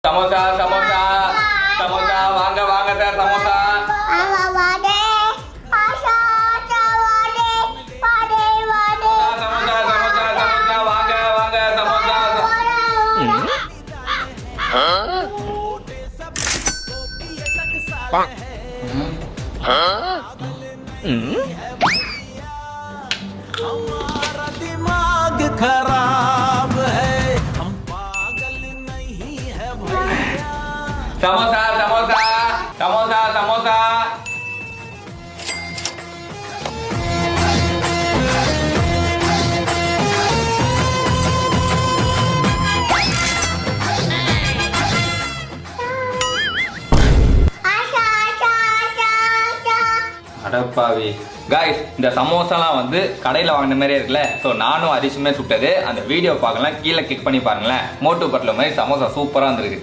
சமோசா சமோசா சமோசா வாங்க வாங்க சார் சமோசா. சமோசா சமோசா சமோசா வாங்க வாங்க சமோசா. हमारा दिमाग खराब है, हम पागल नहीं है भैया. சமோசா சமோசா சமோசா சமோசா. அடப்பாவி காய்ஸ், இந்த சமோசாலாம் வந்து கடையில் வாங்கின மாதிரியே இருக்குல்ல. ஸோ நானும் அரிசியுமே சுட்டது அந்த வீடியோ பார்க்கலாம், கீழே கிளிக் பண்ணி பாருங்களேன். மோட்டு பட்டில் மாதிரி சமோசா சூப்பராக இருந்திருக்கு.